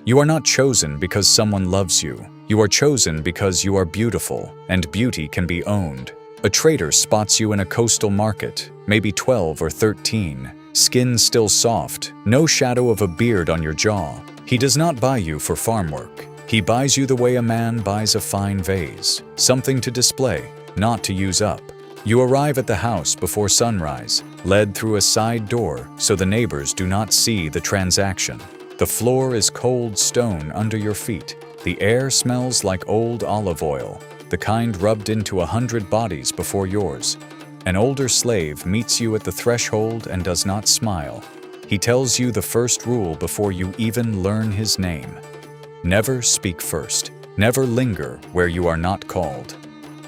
You are not chosen because someone loves you. You are chosen because you are beautiful, and beauty can be owned. A trader spots you in a coastal market, maybe 12 or 13, skin still soft, no shadow of a beard on your jaw. He does not buy you for farm work. He buys you the way a man buys a fine vase, something to display, not to use up. You arrive at the house before sunrise, led through a side door so the neighbors do not see the transaction. The floor is cold stone under your feet. The air smells like old olive oil, the kind rubbed into 100 bodies before yours. An older slave meets you at the threshold and does not smile. He tells you the first rule before you even learn his name. Never speak first. Never linger where you are not called.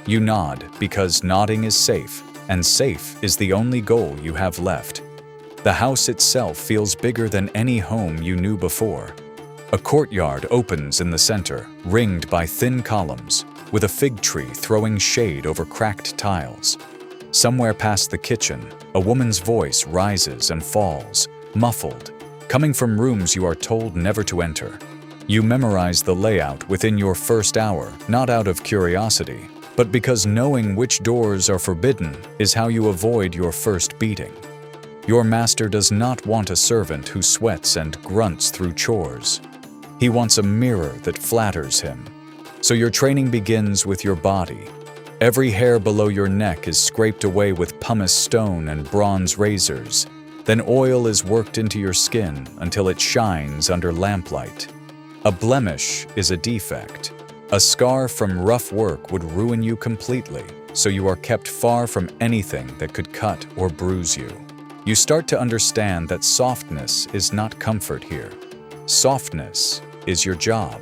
You nod because nodding is safe, and safe is the only goal you have left. The house itself feels bigger than any home you knew before. A courtyard opens in the center, ringed by thin columns, with a fig tree throwing shade over cracked tiles. Somewhere past the kitchen, a woman's voice rises and falls, muffled, coming from rooms you are told never to enter. You memorize the layout within your first hour, not out of curiosity, but because knowing which doors are forbidden is how you avoid your first beating. Your master does not want a servant who sweats and grunts through chores. He wants a mirror that flatters him. So your training begins with your body. Every hair below your neck is scraped away with pumice stone and bronze razors. Then oil is worked into your skin until it shines under lamplight. A blemish is a defect. A scar from rough work would ruin you completely, so you are kept far from anything that could cut or bruise you. You start to understand that softness is not comfort here. Softness is your job.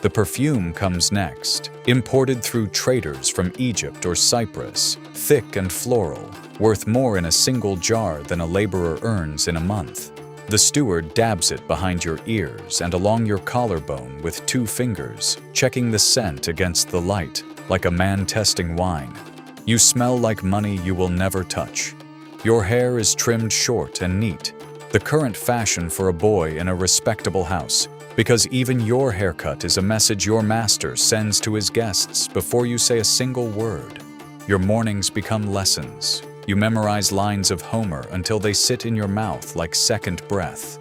The perfume comes next, imported through traders from Egypt or Cyprus, thick and floral, worth more in a single jar than a laborer earns in a month. The steward dabs it behind your ears and along your collarbone with 2 fingers, checking the scent against the light, like a man testing wine. You smell like money you will never touch. Your hair is trimmed short and neat, the current fashion for a boy in a respectable house, because even your haircut is a message your master sends to his guests before you say a single word. Your mornings become lessons. You memorize lines of Homer until they sit in your mouth like second breath.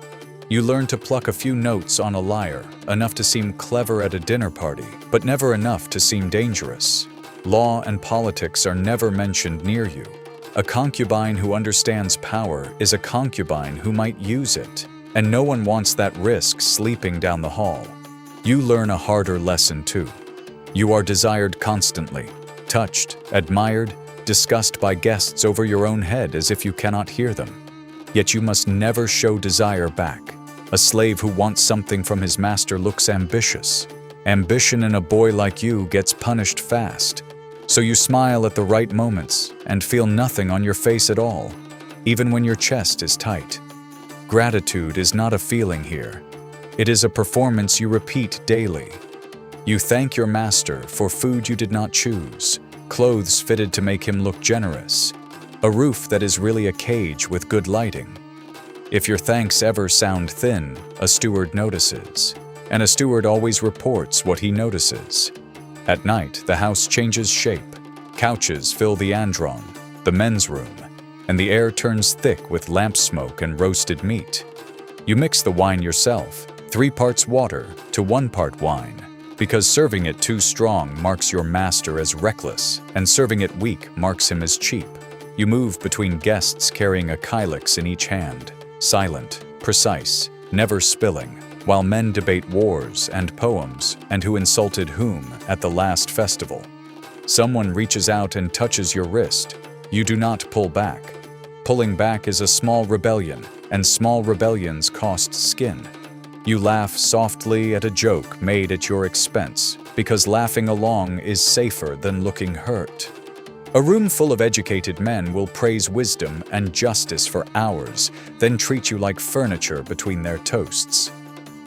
You learn to pluck a few notes on a lyre, enough to seem clever at a dinner party, but never enough to seem dangerous. Law and politics are never mentioned near you. A concubine who understands power is a concubine who might use it, and no one wants that risk sleeping down the hall. You learn a harder lesson too. You are desired constantly, touched, admired, discussed by guests over your own head as if you cannot hear them. Yet you must never show desire back. A slave who wants something from his master looks ambitious. Ambition in a boy like you gets punished fast. So you smile at the right moments and feel nothing on your face at all, even when your chest is tight. Gratitude is not a feeling here. It is a performance you repeat daily. You thank your master for food you did not choose, clothes fitted to make him look generous, a roof that is really a cage with good lighting. If your thanks ever sound thin, a steward notices, and a steward always reports what he notices. At night, the house changes shape. Couches fill the andron, the men's room, and the air turns thick with lamp smoke and roasted meat. You mix the wine yourself, 3 parts water to 1 part wine, because serving it too strong marks your master as reckless, and serving it weak marks him as cheap. You move between guests carrying a kylix in each hand, silent, precise, never spilling, while men debate wars and poems and who insulted whom at the last festival. Someone reaches out and touches your wrist. You do not pull back. Pulling back is a small rebellion, and small rebellions cost skin. You laugh softly at a joke made at your expense, because laughing along is safer than looking hurt. A room full of educated men will praise wisdom and justice for hours, then treat you like furniture between their toasts.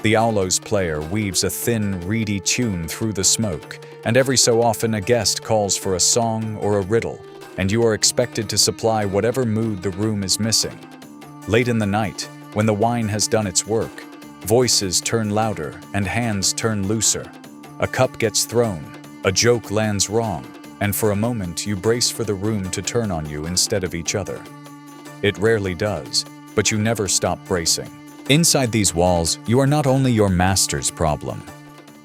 The aulos player weaves a thin, reedy tune through the smoke, and every so often a guest calls for a song or a riddle, and you are expected to supply whatever mood the room is missing. Late in the night, when the wine has done its work, Voices turn louder and hands turn looser. A cup gets thrown, a joke lands wrong, and for a moment you brace for the room to turn on you instead of each other. It rarely does, but you never stop bracing. Inside these walls, you are not only your master's problem.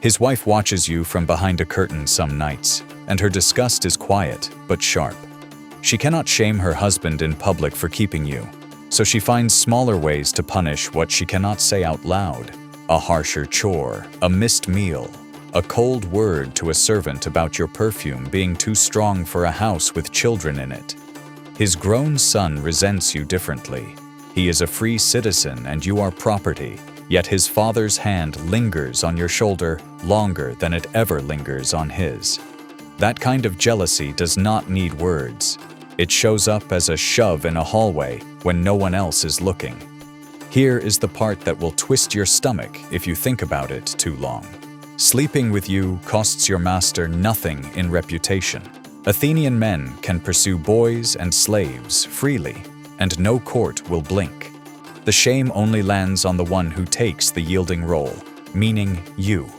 His wife watches you from behind a curtain some nights, and her disgust is quiet but sharp. She cannot shame her husband in public for keeping you, so she finds smaller ways to punish what she cannot say out loud. A harsher chore, a missed meal, a cold word to a servant about your perfume being too strong for a house with children in it. His grown son resents you differently. He is a free citizen and you are property, yet his father's hand lingers on your shoulder longer than it ever lingers on his. That kind of jealousy does not need words. It shows up as a shove in a hallway when no one else is looking. Here is the part that will twist your stomach if you think about it too long. Sleeping with you costs your master nothing in reputation. Athenian men can pursue boys and slaves freely, and no court will blink. The shame only lands on the one who takes the yielding role, meaning you.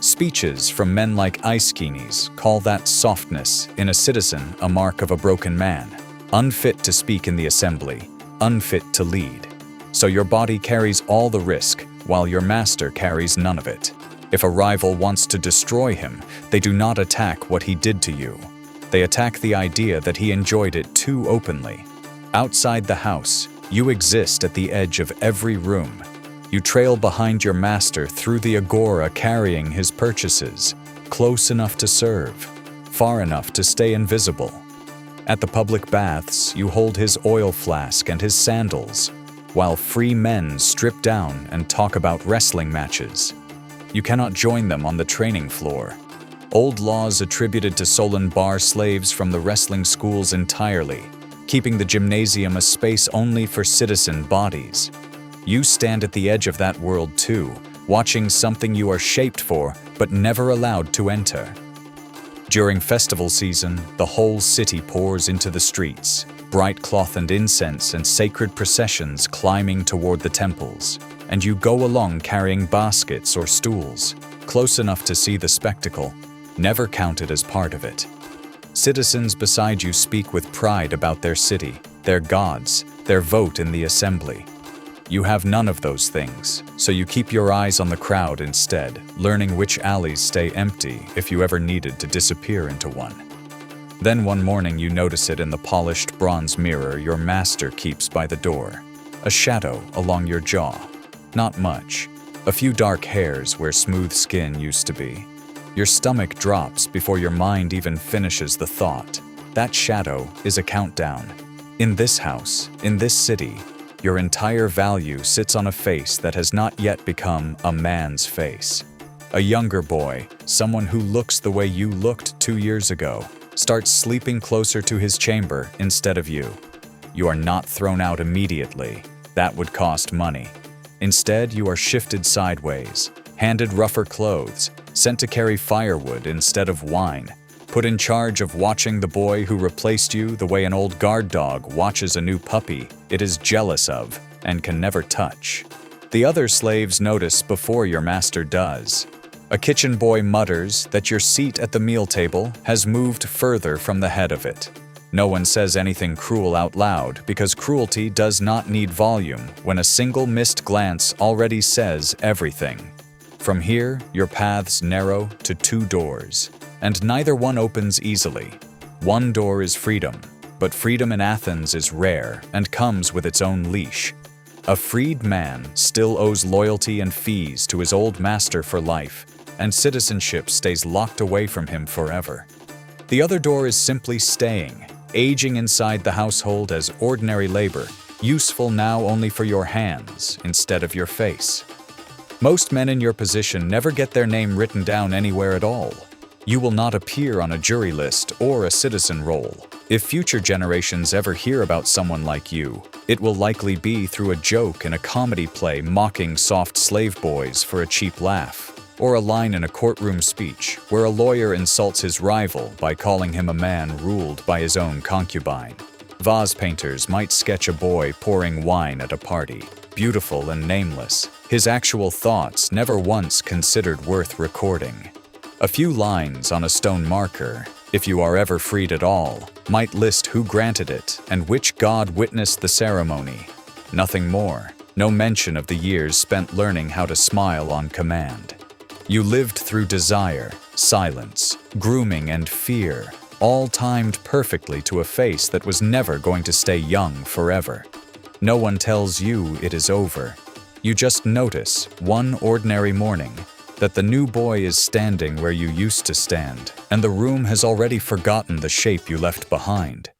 Speeches from men like Aeschines call that softness in a citizen a mark of a broken man, unfit to speak in the assembly, unfit to lead. So your body carries all the risk, while your master carries none of it. If a rival wants to destroy him, they do not attack what he did to you. They attack the idea that he enjoyed it too openly. Outside the house, you exist at the edge of every room. You trail behind your master through the agora carrying his purchases, close enough to serve, far enough to stay invisible. At the public baths, you hold his oil flask and his sandals, while free men strip down and talk about wrestling matches. You cannot join them on the training floor. Old laws attributed to Solon bar slaves from the wrestling schools entirely, keeping the gymnasium a space only for citizen bodies. You stand at the edge of that world too, watching something you are shaped for but never allowed to enter. During festival season, the whole city pours into the streets, bright cloth and incense and sacred processions climbing toward the temples, and you go along carrying baskets or stools, close enough to see the spectacle, never counted as part of it. Citizens beside you speak with pride about their city, their gods, their vote in the assembly. You have none of those things, so you keep your eyes on the crowd instead, learning which alleys stay empty if you ever needed to disappear into one. Then one morning you notice it in the polished bronze mirror your master keeps by the door. A shadow along your jaw. Not much. A few dark hairs where smooth skin used to be. Your stomach drops before your mind even finishes the thought. That shadow is a countdown. In this house, in this city, your entire value sits on a face that has not yet become a man's face. A younger boy, someone who looks the way you looked 2 years ago, starts sleeping closer to his chamber instead of you. You are not thrown out immediately. That would cost money. Instead, you are shifted sideways, handed rougher clothes, sent to carry firewood instead of wine, put in charge of watching the boy who replaced you the way an old guard dog watches a new puppy it is jealous of and can never touch. The other slaves notice before your master does. A kitchen boy mutters that your seat at the meal table has moved further from the head of it. No one says anything cruel out loud because cruelty does not need volume when a single missed glance already says everything. From here, your paths narrow to 2 doors, and neither one opens easily. One door is freedom, but freedom in Athens is rare and comes with its own leash. A freed man still owes loyalty and fees to his old master for life, and citizenship stays locked away from him forever. The other door is simply staying, aging inside the household as ordinary labor, useful now only for your hands instead of your face. Most men in your position never get their name written down anywhere at all. You will not appear on a jury list or a citizen roll. If future generations ever hear about someone like you, it will likely be through a joke in a comedy play mocking soft slave boys for a cheap laugh, or a line in a courtroom speech where a lawyer insults his rival by calling him a man ruled by his own concubine. Vase painters might sketch a boy pouring wine at a party, beautiful and nameless, his actual thoughts never once considered worth recording. A few lines on a stone marker, if you are ever freed at all, might list who granted it and which god witnessed the ceremony. Nothing more, no mention of the years spent learning how to smile on command. You lived through desire, silence, grooming, and fear, all timed perfectly to a face that was never going to stay young forever. No one tells you it is over. You just notice, one ordinary morning, that the new boy is standing where you used to stand, and the room has already forgotten the shape you left behind.